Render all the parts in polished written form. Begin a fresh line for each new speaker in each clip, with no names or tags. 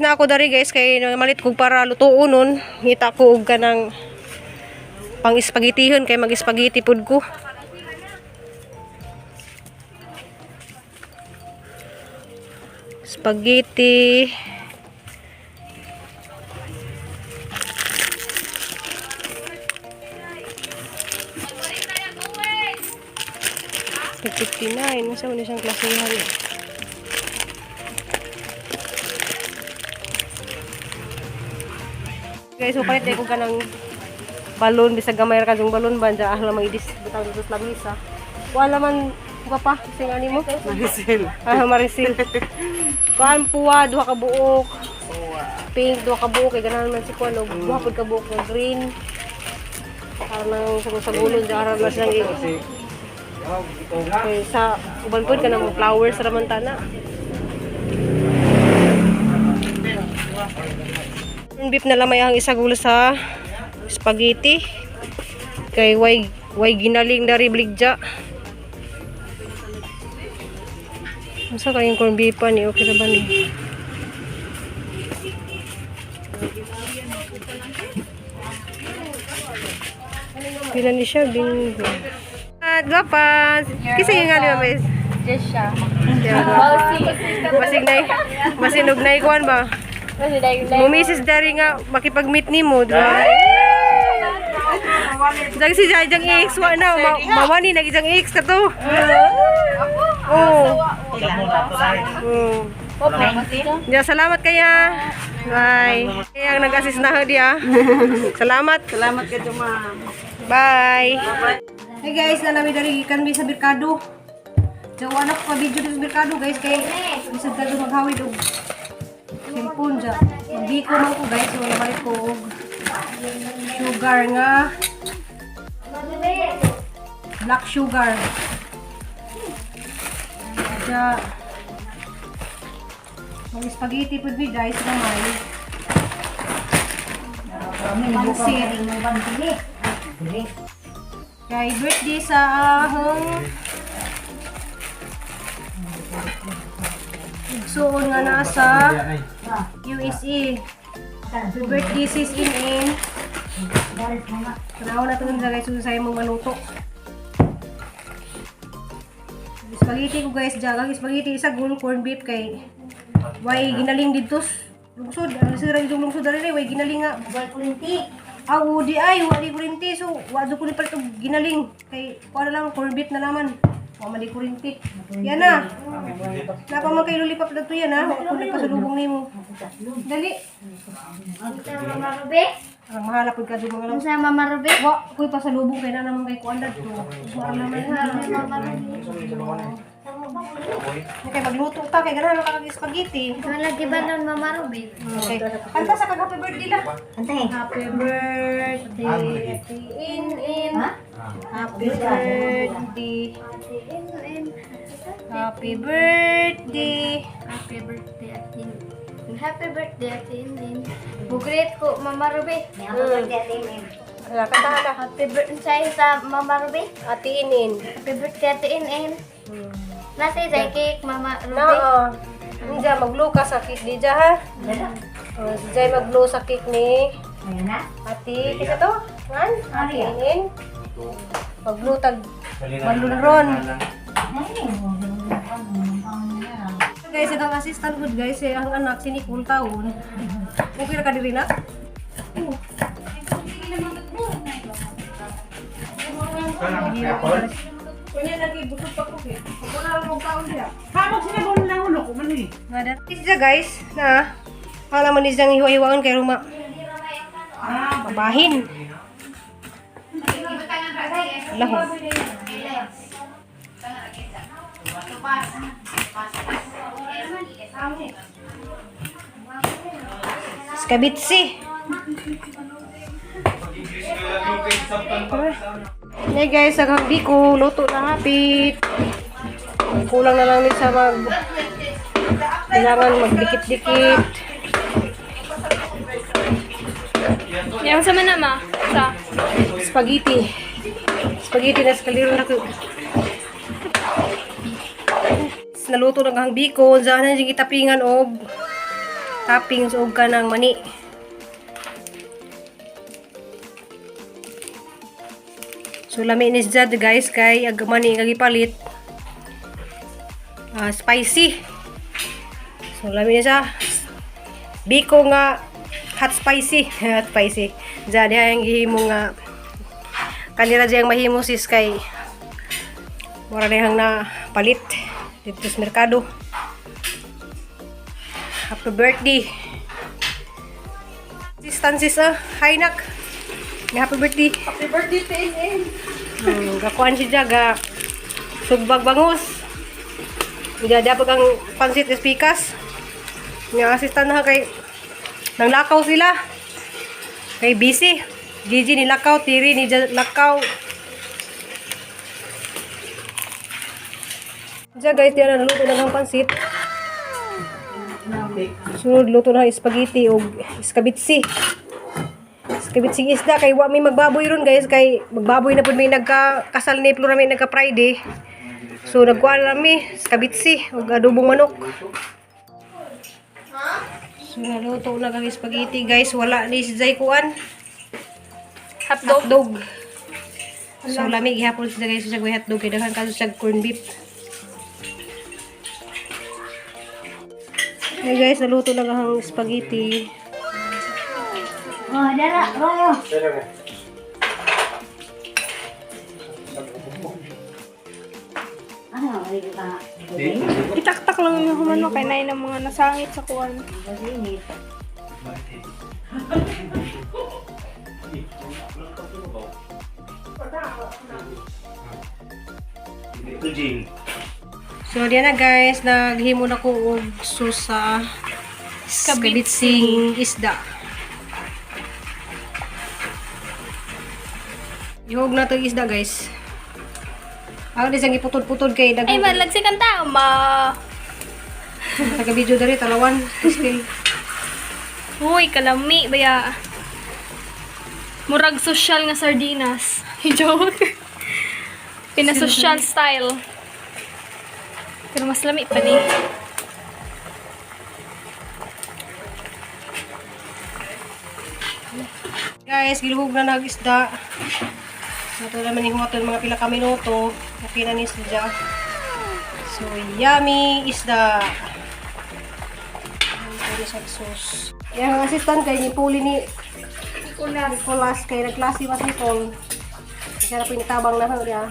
na ako dari guys kay malit ko para lutuon nun. Ngita ko og kanang pang espagetihon kay mag-spaghetti pud ko. Spaghetti. $59. Nasa una siyang klasihan eh. Guys, so palit ko kanang balon bisag gamay ra kadtong balon ba dya ahla magidis bitaw dito sa lamisa. Wala man pa sing ani mo? Marisil. Marisil. Kuan puwa duha ka buok. Pink duha ka buok kay ganahan man si kuan og duha pud ka buok ng green. Para nang sagulon dya ara mas lang okay, sa uban pud kanang flowers ra man tana. Beef na lamay ang isagulo sa spaghetti kay way ginaling dari bligja. Masa kayong corn beef pa ni okay ra ba ni? Pila ni siya bingo. Gapas. Kisa yung nga niya, Miss?
Just siya.
Basinog na ikuan ba? Mumisis dari nga makipag-meet ni mo, diba? Diyan si Jajang X, na, mamani nag-Jang X ka to. Oo. Salamat kaya. Bye. Kaya ang nag-assist na dia. Salamat.
Salamat ka dyan, ma'am.
Bye. Hey guys, nalami dari ikan sa merkado. Jawa na ko video sa merkado guys kay bisag ka maghawid og cellphone ja. Hindi ko man ko guys, wala balik ko og sugar nga black sugar. Ja mag spaghetti pud bi guys gamay. Pansit ng bantili. Kay birthday sa ahong igsuon nga nasa USA. Birthday sis in. Kanaw na ito nga guys, susay mong maluto. Spaghetti ko guys, jagang spaghetti isa gulong corn beef kay way ginaling dito. Lungsod, ano sira dito lungsod dali way ginaling nga. Way kulinti. Di ay, wali kurinti. So, wado ko ni pala itong ginaling. Kay, kuha na lang, corn beef na naman. Mali kurinti. Yan na. Napa man kayo lulipap na ito yan ha. Kung nagpasalubong ni mo. Dali.
Mama Ruby?
Ang mahalapod ka doon mga lang.
Sa Mama Ruby?
Kuy pasalubong kayo na naman kay kuandad to. Kuha naman ha.
Mama Ruby.
Okay, magluto ta. Kaya ganahan ka spaghetti.
Wala di ba nun Mama Ruby?
Okay. Kanta sa kag-happy birthday lang.
Antay.
Happy birthday. In. Happy birthday. Happy birthday.
Happy birthday Atin. Happy birthday Atin. Bugret ko Mama Ruby. Happy birthday Atin.
Wala, kantahan na.
Happy birthday sa Mama Ruby.
Atinin.
Happy birthday Atin. Nasa sa cake Mama Ruby.
Oo. Hindi maglo ka sa cake di dya ha. Diyan maglo sa cake ni Ati. Kisa to? Man? Atinin. Maglo tag malunron. Guys, itong assistant ko guys, ang anak si Nicole taon. Okay na ka diri na? Kunya lagi busog pa ko eh. Wala lang mong taon siya.
Habang sinabunan ng ulo ko, mani.
Ngada. Isa guys, na para man isang hiwa-hiwaon kay Ruma. Babahin. Laho. Skabitsi. Hey guys, agang biko, luto na hapit. Kulang na lang din sa kailangan magdikit-dikit.
Yang sama nama? Sa?
Spaghetti. Spaghetti na sa kaliro na ko. Naluto na kang biko. Sana yung itapingan og toppings og kanang mani. So lami ni Jad guys kay ag mani nga gipalit. Spicy. So lami ni siya. Biko nga hot spicy. Hot spicy. Jad yang gihimo nga kanira diyang mahimo sis kay mura dihang na palit dito sa merkado. Happy birthday. Sis hi nak. Happy birthday.
Happy birthday, PNN.
Gakuan siya ga sugbag bangus. Dadapag ang pansit espikas. Nga assistant na kay nang lakaw sila. Kay busy. Gigi ni lakaw, Tiri ni lakaw. Diyan guys, diyan na luto na ng pansit. Sunod luto na spaghetti o iskabitsi. Iskabitsi isda kay wa may magbaboy ron guys kay magbaboy na pud may nagkasal ni Flora may nagka Friday. So nagkuha kami iskabitsi ug adobong manok. So naluto na kami spaghetti guys, wala ni si Zay kuan. Hotdog. So lamig gihapon siya guys sa hotdog kay daghan kaso sa corn beef. Hey guys, naluto na ang spaghetti.
Oh, dara, royo. Ano,
Itaktak lang yung humano kay nay ng mga nasangit sa kuwan.
Ito, Jing.
So diyan na guys, naghimo na ko og susa skabitsing isda. Ihog na to isda guys. Ako din sang iputod-putod kay
Ay,
daghan.
malagsi kang tama.
Taga video diri talawan still.
Uy, kalami, baya. Murag social nga sardinas. Joke. Pina-social style. Pero mas lami pa ni.
Guys, giluhog na nag-isda. Ito naman yung mga pila ka minuto. Okay na ni isda. So, yummy isda. Ito sa sauce. Yan ang assistant kay ni Puli ni Nicolas kay nagklase mas Nicole. Kasi na pinitabang na niya.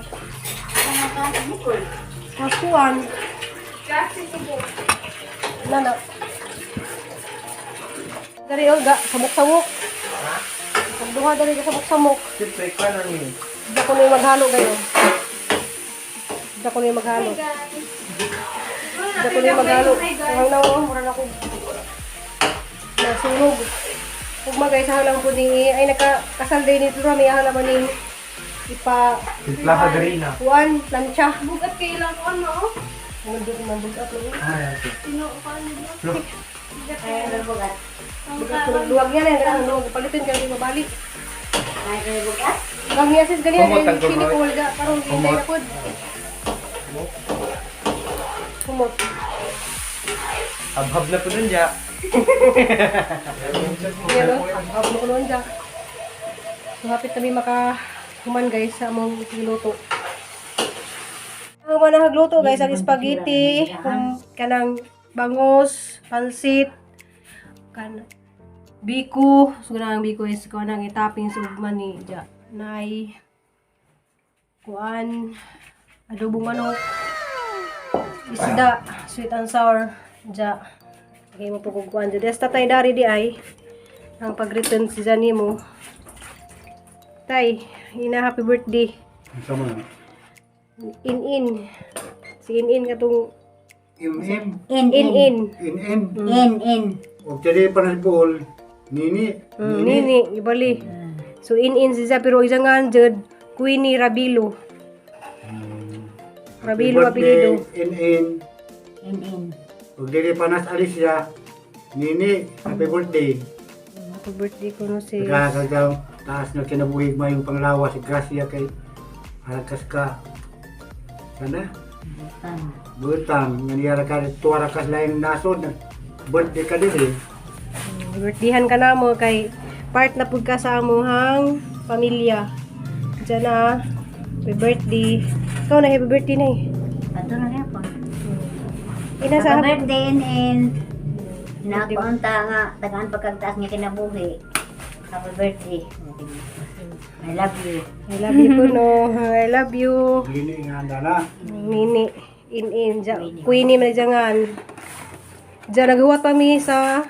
Kasuan. Nana. Dari olga, samok-samok. Pagduha dari ka samok-samok.
Siyempre, ka na niyo.
Hindi ko na yung maghalo gayon. Hindi ko na yung maghalo. Hindi ko na yung maghalo. Hanggang na ako, mura na ako. Nasunog. Huwag magay sa halang po ni, ay nagkasal din nito rami, halaman ni ipa,
Timpla ka gari na.
kuwan, plancha.
Bugat kayo lang ko ano?
Mundot naman bugat mo.
Okay.
Sino ka nila?
Look.
Ay, bugat. Bugat ko luwag yan, ay ganang luwag. Palitin ka, hindi mabalik. Ay, bugat? Kami asis ganyan,
Kumot,
ay
tagtulog.
sini ko walga, parang hindi
Kumot.
na pod. Kumot.
Habhab na po dun dya.
Yan o, hap mo ko noon dyan. So, hapit kami makahuman guys sa among niluto. Ang mga nahagluto guys, ang spaghetti, kanang bangus, pansit, kanang biko. So, kanang biko is kanang itaping sa ugman ni dyan. Nay, kuan, adobong manok, isda, sweet and sour, dyan. Okay mo po kung kuhan dyan. Desta tayo dari di ay ang pag-return si Zani mo. Tay, ina happy birthday.
Sama na.
In. Si In katong
In.
In.
O tali pa na bol. Nini.
Nini, ibali. So In si Za pero isang anjad, Queenie Rabilo. Rabilo apelido.
In. O tali pa na Alicia. Nini. Happy birthday.
Happy birthday ko no si
Kagagaw. Taas na kinabuhig mo yung panglawas. Gracia kay halakas ka. Sana? Butang. Nangyara ka tuwara ka lang nasod. Birthday ka din eh.
Birthdayhan ka na mo kay part na pud ka sa amuhang pamilya. Diyan na. Happy birthday. Ikaw na happy birthday na eh.
Ato na niya po.
Ina
Happy
sa
birthday and nakunta nga tagaan pagkagtaas niya kinabuhi. Happy birthday. I love you.
I love you Kuno. I love you.
Hindi nga anda na.
Nini. In. Queenie man jangan. Diyan nagawa kami sa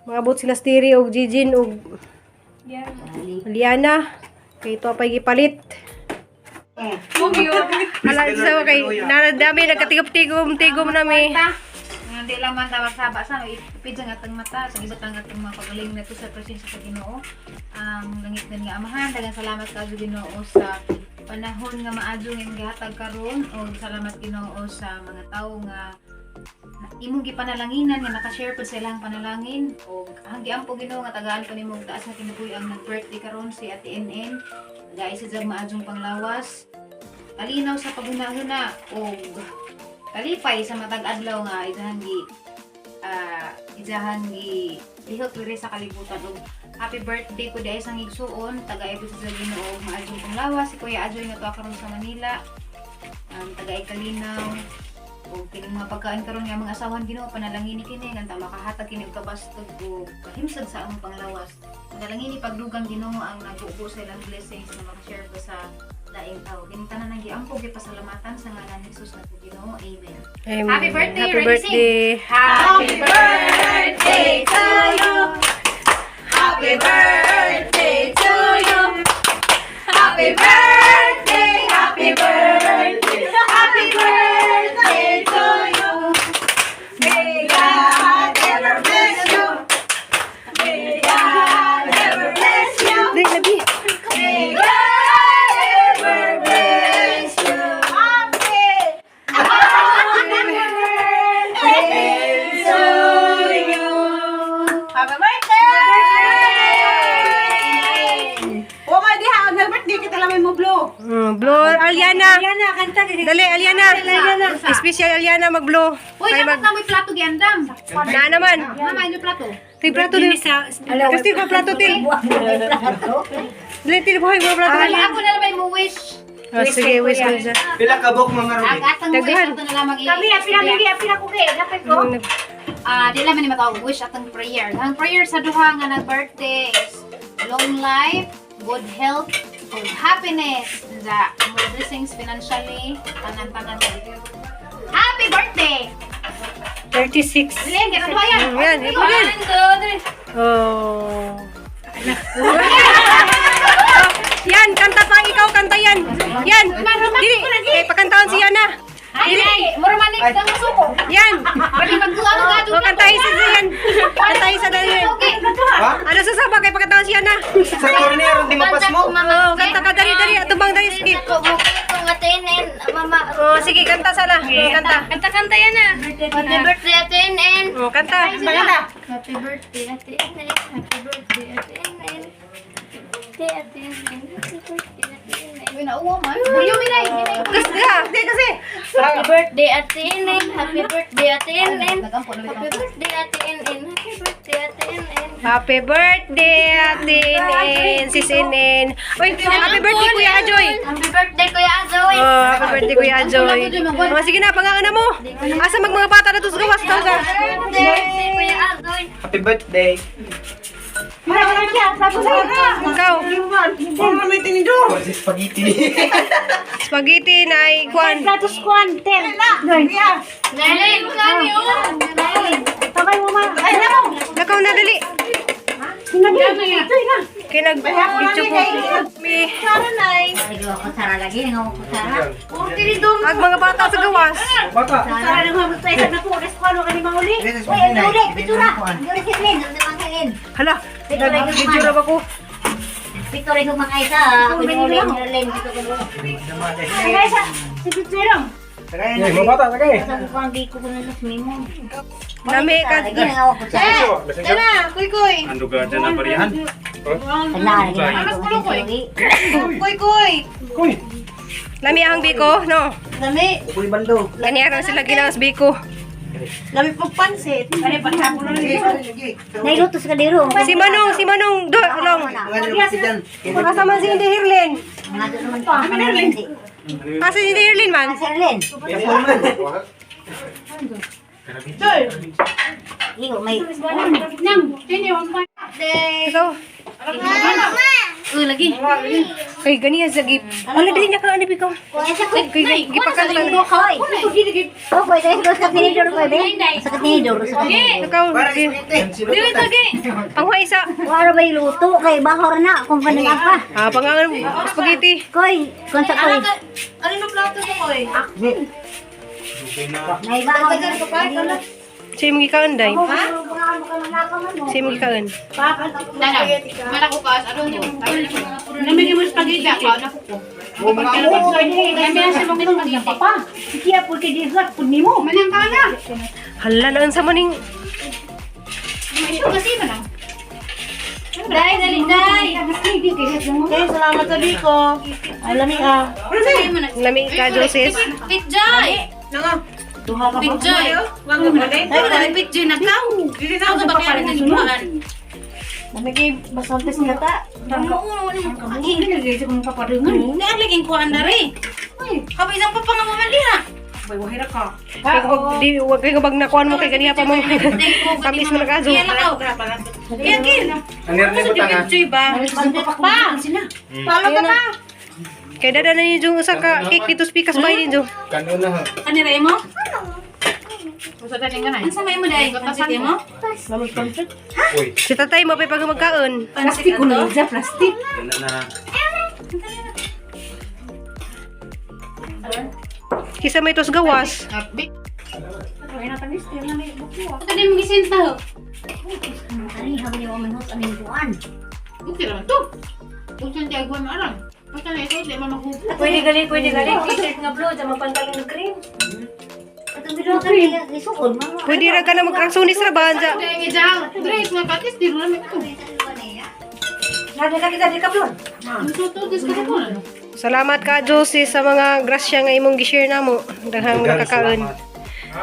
mga bot sila Stiri og Jijin og Liana. Kay ito pa gipalit. Ala sa kay nanadami nagkatigom-tigom nami.
Hindi lang man tawag saba sa ipid sa atang mata sa gibat ang atong mga pagaling na to sa presensya sa Ginoo. Langit na nga amahan, daghang salamat sa Ginoo sa panahon nga maadyo nga gihatag karon o salamat Ginoo sa mga tawo nga imong gipanalanginan nga naka-share pud sa ilang panalangin o hanggian po Ginoo nga tagaan pa nimo taas nga kinabuhi ang nag-birthday karon si Ate NN. Guys, sa maadyong panglawas. Kalinaw sa paghunahuna o kalipay sa matag adlaw nga ijahangi lihok diri sa kalibutan og happy birthday ko dai sang igsuon taga-ibig sa Ginoo maadyong panglawas si Kuya Ajoy nga tuwa karon sa Manila taga Kalinaw og kining mga pagkain karon nga mga asawan Ginoo panalangin kini nga makahatag kini og kabastog o kahimsad sa among panglawas panalangin ni pagdugang Ginoo ang nagubo sa ilang blessings na maka-share ko sa laing tao. Kini tanan nang giampog gipasalamatan sa ngalan ni Jesus nga Ginoo. Amen.
Amen.
Happy birthday,
Happy
ready,
birthday.
Happy birthday to you. Happy birthday to you. Happy birthday, happy birthday. Happy birthday to you. May God ever bless you. May God ever bless you.
Dek lagi.
May God ever bless you. Happy birthday to you. Happy birthday!
O nga diha, ang birthday kita lang mo blow.
Blow Aliana.
Aliana, kanta dili.
Dali Aliana. Special Aliana mag-blow.
Uy, dapat na may plato giandam.
Na naman.
Mama, yung plato.
Ti plato din sa. Kasi ko plato ti. Dali ti buhay mo plato.
Ay, ako na naman mo wish.
Oh, sige, wish ko siya.
Pila ka bok mga
Ang
Ruby?
atang wish
Daghan.
ato na lamang
Kami apila ko kay, dapat ko.
Di lang man matawag wish atang prayer. Ang prayer sa duha nga nag-birthday is long life, good health, and happiness. The more blessings financially, tanan-tanan. Happy birthday!
36.
Bilhin, kaya duha yan.
Yan, ito din. Oh. Yan, kanta pa ikaw, kanta yan. Yan. Dili, kay pakantaon siya na.
Ay, muramanik kang masuko.
Yan.
Pwede magkuhan ang gadyo.
O, kantahin sa yan. Kantahin sa dali.
Okay.
Ha?
Ano sa sabag, kay pakantaon siya na.
Sa corner, hindi mapas mo.
Oh, kanta ka, dali. Atubang dali, sige.
Mama.
Oh, sige, kanta sana. Kanta.
Kanta yan na.
Happy birthday atin and
Oh, kanta.
happy birthday atin and happy birthday atin and happy birthday atin.
Uy, nauwa man. Bulyo, minay.
Kasi ka.
Happy birthday atin and happy birthday atin and
Nagampo na
happy birthday atin and happy birthday atin and
Happy birthday, Atin, Sis Inen. Uy, happy birthday, Kuya Ajoy.
happy birthday Kuya Azoy.
Oh, happy birthday, Kuya Ajoy. Oh, sige na, pangaana mo. Asa mag mga bata na to sa gawas ka.
Happy birthday Kuya Azoy.
Happy birthday.
Ikaw,
Oh, si spaghetti.
spaghetti na ikuan.
Nalin kanyo.
Nakaw na dali. Kinag-video ko. Mi.
Ay, ako Sara lagi, ngaw ko Sara.
Ag mga bata sa gawas.
Bata.
Sara nang hamot tayo sa napo, reskwano ka ni mauli.
This is
Uy, ang uli, pitura. Ang uli sitlin, ang namangkangin.
Hala, nag-video na ba ko?
Pitura yung mga isa. Ako yung uli, nilin, dito ko doon.
Kaya sa, si Piturong.
Eh, mga bata, sagay.
Sa mukhang di ko na sa mimo.
Nami ka.
Lagi na ngaw ko Sara.
Tara, kuy-kuy.
Ando ka dyan na parihan?
Kala, lagi na ngaw ko sa
Kuy-kuy.
Kuy.
Lami ang biko, no?
Dami.
Kuy bando.
Ganyan sila ginawas biko.
Lami pang pansit. Ano pa hapon na rin.
Nailuto sa kadiro.
Si Manong, do, long. Makasama si Hindi Hirlin.
Mga doon naman pa. Kami na rin.
Asa si Hindi Hirlin man?
Kasi Erlen. Iyo, may...
Ikaw.
Lagi.
Ay, ganiyan sa gip. Wala din niya ka anip ikaw. Kay gipakan lang.
Hoy! Oh, boy, dahil ko sa tinidor ko, be. Sa tinidor.
Ikaw.
Dili lagi.
Ang isa.
Wala ba iluto? Kay bahor na. Kung panig pa.
Ah, pangangan spaghetti.
Koy, kung sa koy.
Ano na plato mo ko eh?
May bahor.
Siya yung gikaan, day. Siya yung gikaan.
Malakukas, ano niyo?
Namigay mo spaghetti ako. Nakuko. Namigay mo spaghetti. Papa, siya po kay dessert po ni mo.
Manang ka na.
Hala na sa maning.
Ito kasi ba lang? Day, dali, day.
Okay, salamat sa Biko. Alami ah.
Lami ka, Joses.
Pitjay.
Duha ka pa.
Pitjay. Ay, dali pitjay na ka. Ako ba kaya na sunuan?
Namigay basantes nga ta.
Hindi kong papadungan. Naalagin ko andari. Kabay isang papangamaman ha.
Bay, wahira ka.
Wag kayo bag nakuan mo kay ganiya pa mo. Tamis mo na kaso.
Yan ako. Yan kin.
Ano rin mo tanga?
Pitjay ba?
Pa! Palo ka pa!
Kay dada na ninyo yung usa ka cake dito sa pikas bay ninyo.
Kanuna ha.
Kanira mo? Usa dating ka na. Ang samay mo dai. Pansit mo?
Lamig pansit.
Uy.
Si tatay mo pa pag magkaon.
Plastic ko na dyan, plastic.
Ano na.
Kisa may tos gawas.
Abi.
Ay, natanis. Kaya na may bukuha.
Tadi mo gisinta ho.
Ani, habi niyo manhot aning buwan.
Okay naman to. Usan di agwan mo aram. Pagka na ito, di man makuha.
Pwede gali. T-shirt nga blue, sa pantalon na green.
Atong bilo ka niya, isukod mo.
Pwede ra ka na magkrangsunis ra ba dyan.
Dahil nga dyan. Drake, mga katis, di rin namin ito.
Lagi ka kita di kaplon.
Ang tututis ka na po, ano?
Salamat ka, Josie, sa mga grasya nga imong gi-share na mo. Daghang mo nakakaon.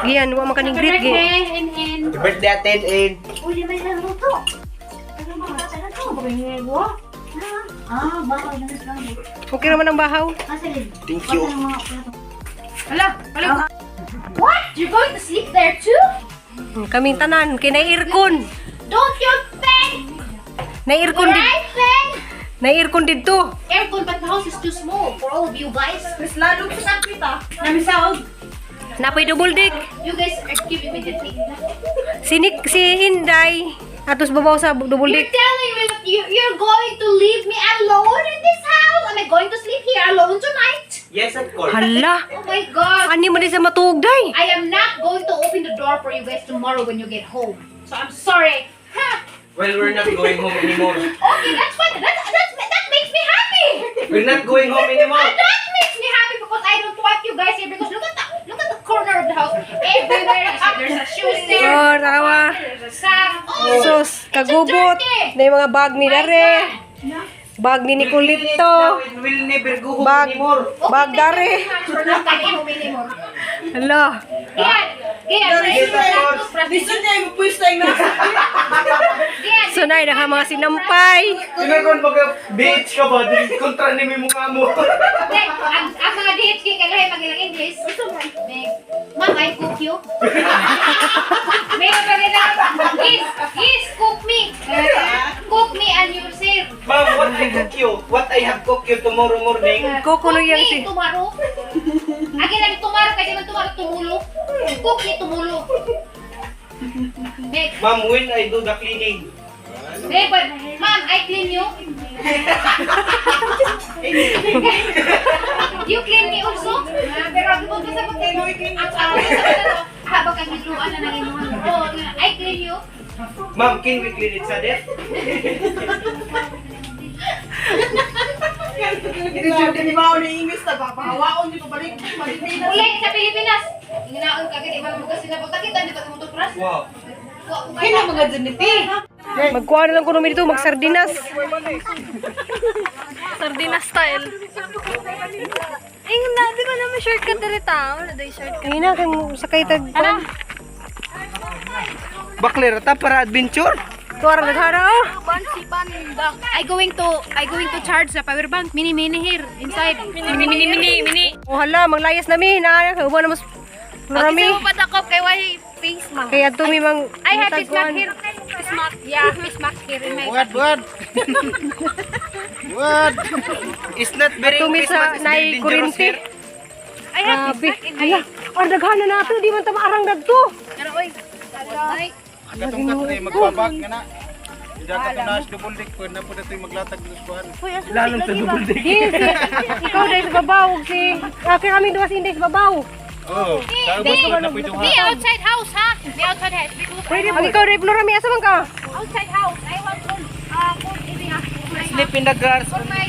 Giyan, wa man kaning greet gi.
In.
Happy birthday atin in.
Uli may naluto. Ano ba ka sa to? Ah, baka na lang.
Okay naman ang bahaw.
Asalin.
Thank you.
Hala, hala. What? You're going to sleep there too?
Kaming tanan, kay na-aircon.
Don't you think?
Na-aircon dito.
I think?
Na-aircon dito.
Aircon, but the house is too small for all of you guys.
Mas lalo ko sa kita. Namisawag.
Napay double deck.
You guys are giving me the thing.
Si Inday. Atos babaw sa double
You're
deck.
telling me that you're going to leave me alone in this house? Am I going to sleep here alone tonight?
Yes, of course.
Hala.
Oh my God.
Ani mo din sa matug, day.
I am not going to open the door for you guys tomorrow when you get home. So I'm sorry. Ha!
Well, we're not going home anymore.
Okay, that's fine. That makes me happy.
We're not going home anymore.
That makes me happy because I don't want you guys here because look at the corner of the house. Everywhere there's a shoes there.
Oh, tawa.
There's a sack. Oh,
Sus, kagubot. Na yung mga bag ni Dare. Bag ni Nicolito.
We'll never go home
Bag.
anymore.
Bag Dare.
We're not coming home anymore.
Hala.
Yan.
Yes, of course.
Listen niya, yung puwis tayo na.
Yan.
Sunay na ka mga sinampay.
Sinagon baga, bitch ka ba? Dili kontra ni may mukha mo.
Hindi, ang mga DHK kailangan mag-ilang English. Ma'am, I cook you. Mayroon pa rin yes, cook me. Cook me and you serve.
Ma'am, what I cook you? What I have cooked you tomorrow morning?
Kukulo
Cook
yang
me
si...
tomorrow. Agi lang tomorrow kasi man tomorrow tumulo. Cook me tumulo. Next.
Ma'am, when I do the cleaning?
Hey, but ma'am, I clean you. You clean me also. Pero ako po sa pagkain. Ako habang kagituan na nanginuhan. Oh, I clean you.
Ma'am, can we clean it sa death?
Hindi ba ako ni-English na papahawaon dito balik. Pilipinas.
Uli sa Pilipinas. Inginaon ka gani man mo kasi na pagkakita dito mo to pras.
Wow.
Kaya mga dyaniti.
Magkuha na lang kuno dito, magsardinas. Sardinas style.
Ay, na, di ba naman shortcut dito? Wala daw yung shortcut.
Kaya na, kay sakay tag...
Bakler ta para adventure.
Tuwara naghara oh.
I going to charge sa power bank. Mini here inside. Mini.
Oh hala, maglayas nami na uban na mas marami.
Kasi mo patakop kay wahi face man.
Kaya tumi mang
I have this
mutagkuan.
mark here. This mark. Yeah, this mark here in my
What? What? It's not very
Tumi sa
Christmas, it's very
nay
dangerous
kuryente.
here.
I have
Grabe.
this mark in my.
Hala, ang daghan na nato di man ta maarang dagto.
Pero oy. Ay,
Katong katri magbabag nga na. Diya ka tunas double deck pwede na po dito maglatag ng skuan.
Lalong sa double deck.
Yes, ikaw dahil sa babaw si kami duwa si Inday sa babaw.
Oh, sa ubos ko na pwede
the outside house ha. The outside house.
Pwede ang ikaw dahil Flora, may asa man ka?
Outside house. I want to put eating a
Sleep in the grass.
for my